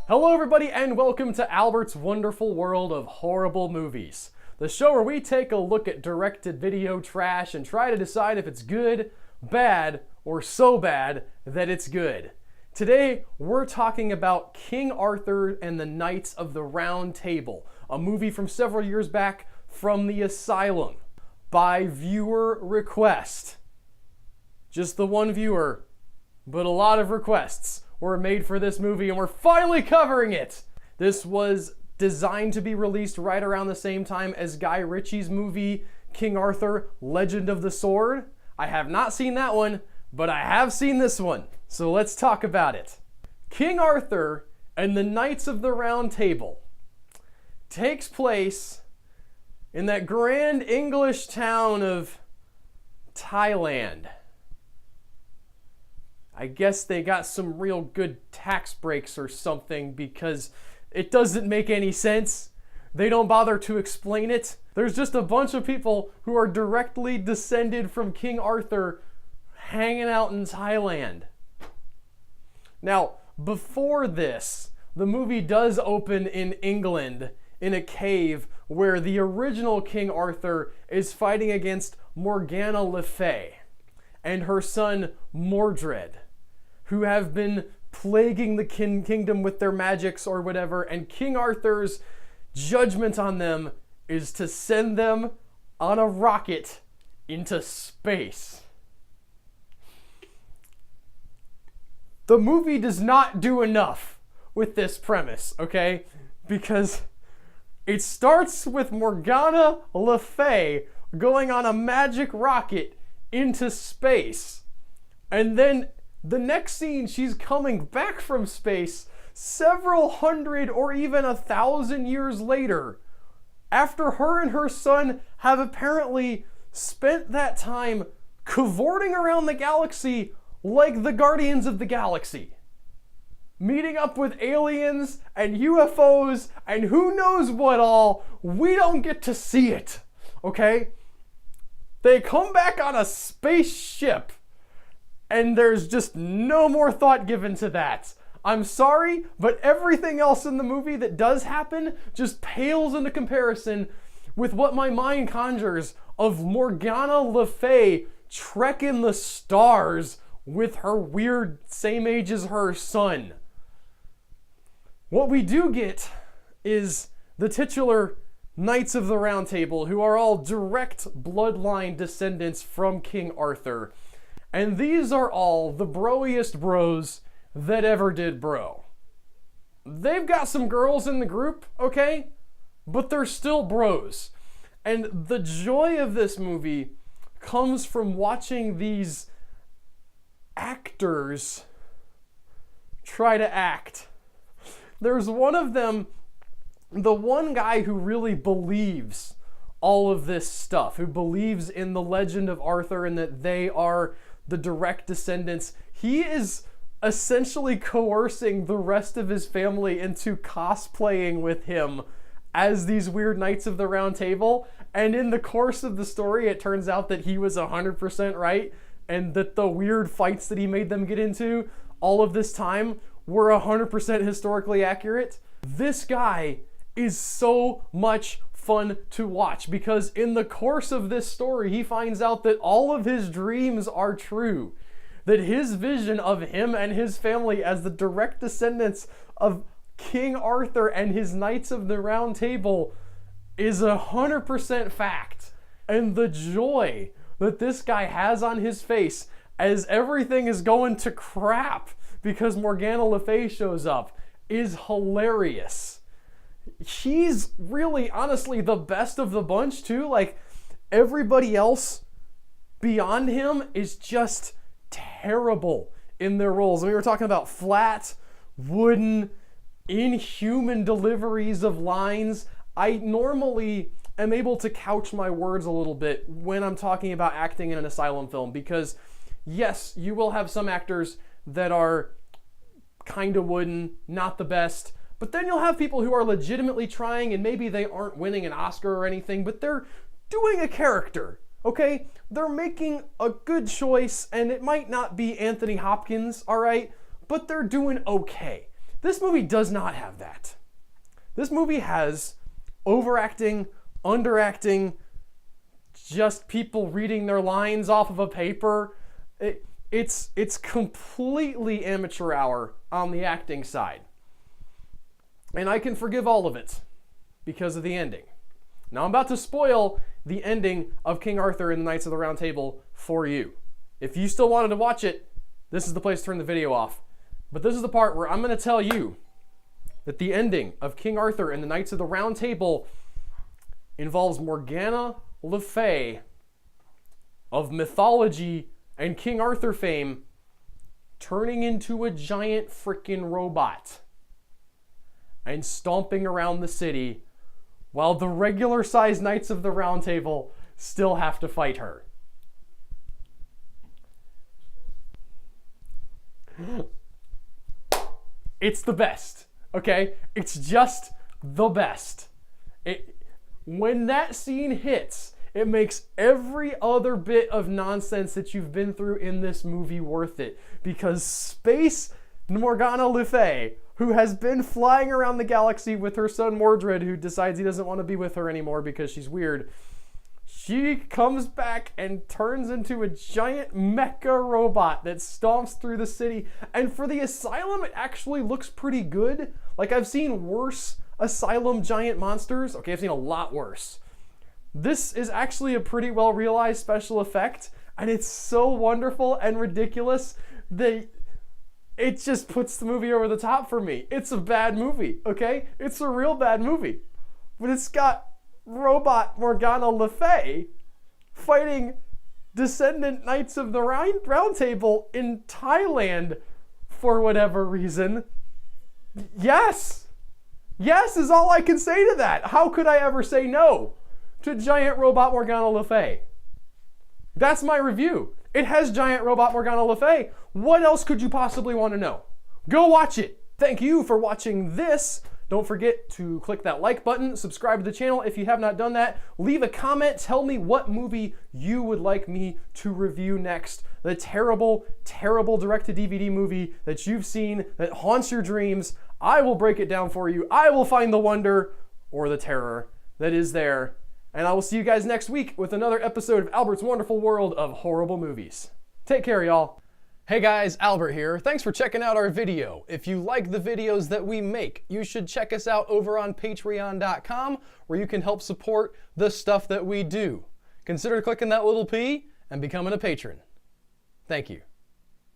Hello everybody and welcome to Albert's Wonderful World of Horrible Movies, the show where we take a look at directed video trash and try to decide if it's good, bad, or so bad that it's good. Today we're talking about King Arthur and the Knights of the Round Table, a movie from several years back from the Asylum, by viewer request. Just the one viewer, but a lot of requests were made for this movie and we're finally covering it. This was designed to be released right around the same time as Guy Ritchie's movie King Arthur: Legend of the Sword. I have not seen that one, but I have seen this one. So let's talk about it. King Arthur and the Knights of the Round Table takes place in that grand English town of Thailand. I guess they got some real good tax breaks or something because it doesn't make any sense. They don't bother to explain it. There's just a bunch of people who are directly descended from King Arthur hanging out in Thailand. Now, before this, the movie does open in England in a cave where the original King Arthur is fighting against Morgana Le Fay and her son Mordred, who have been plaguing the kingdom with their magics or whatever, and King Arthur's judgment on them is to send them on a rocket into space. The movie does not do enough with this premise, okay? Because it starts with Morgana Le Fay going on a magic rocket into space, and then the next scene, she's coming back from space several hundred or even 1,000 years later, after her and her son have apparently spent that time cavorting around the galaxy like the Guardians of the Galaxy, meeting up with aliens and UFOs and who knows what all. We don't get to see it, okay? They come back on a spaceship and there's just no more thought given to that. I'm sorry, but everything else in the movie that does happen just pales into comparison with what my mind conjures of Morgana Le Fay trekking the stars with her weird same age as her son. What we do get is the titular Knights of the Round Table, who are all direct bloodline descendants from King Arthur. And these are all the broiest bros that ever did bro. They've got some girls in the group, okay? But they're still bros. And the joy of this movie comes from watching these actors try to act. There's one of them, the one guy who really believes all of this stuff, who believes in the legend of Arthur and that they are the direct descendants. He is essentially coercing the rest of his family into cosplaying with him as these weird Knights of the Round Table. And in the course of the story, it turns out that he was 100% right, and that the weird fights that he made them get into all of this time were 100% historically accurate. This guy is so much fun to watch because in the course of this story, he finds out that all of his dreams are true. That his vision of him and his family as the direct descendants of King Arthur and his Knights of the Round Table is 100% fact. And the joy that this guy has on his face as everything is going to crap because Morgana Le Fay shows up is hilarious. He's really, honestly, the best of the bunch, too. Like, everybody else beyond him is just terrible in their roles. We were talking about flat, wooden, inhuman deliveries of lines. I normally am able to couch my words a little bit when I'm talking about acting in an Asylum film because, yes, you will have some actors that are kind of wooden, not the best. But then you'll have people who are legitimately trying and maybe they aren't winning an Oscar or anything, but they're doing a character, okay? They're making a good choice and it might not be Anthony Hopkins, all right? But they're doing okay. This movie does not have that. This movie has overacting, underacting, just people reading their lines off of a paper. It's completely amateur hour on the acting side. And I can forgive all of it because of the ending. Now I'm about to spoil the ending of King Arthur and the Knights of the Round Table for you. If you still wanted to watch it, this is the place to turn the video off. But this is the part where I'm going to tell you that the ending of King Arthur and the Knights of the Round Table involves Morgana Le Fay of mythology and King Arthur fame turning into a giant frickin' robot and stomping around the city while the regular-sized Knights of the Round Table still have to fight her. It's the best, okay? It's just the best. When that scene hits, it makes every other bit of nonsense that you've been through in this movie worth it. Because Space Morgana Le Fay, who has been flying around the galaxy with her son Mordred, who decides he doesn't want to be with her anymore because she's weird, she comes back and turns into a giant mecha robot that stomps through the city. And for the Asylum, it actually looks pretty good. Like, I've seen worse Asylum giant monsters. Okay, I've seen a lot worse. This is actually a pretty well realized special effect, and it's so wonderful and ridiculous that it just puts the movie over the top for me. It's a bad movie, okay? It's a real bad movie. But it's got robot Morgana Le Fay fighting descendant Knights of the Round Table in Thailand for whatever reason. Yes! Yes is all I can say to that. How could I ever say no to giant robot Morgana Le Fay? That's my review. It has giant robot Morgana Le Fay. What else could you possibly want to know? Go watch it. Thank you for watching this. Don't forget to click that like button, subscribe to the channel if you have not done that. Leave a comment, tell me what movie you would like me to review next. The terrible, terrible direct-to-DVD movie that you've seen that haunts your dreams. I will break it down for you. I will find the wonder or the terror that is there. And I will see you guys next week with another episode of Albert's Wonderful World of Horrible Movies. Take care, y'all. Hey guys, Albert here. Thanks for checking out our video. If you like the videos that we make, you should check us out over on patreon.com, where you can help support the stuff that we do. Consider clicking that little P and becoming a patron. Thank you.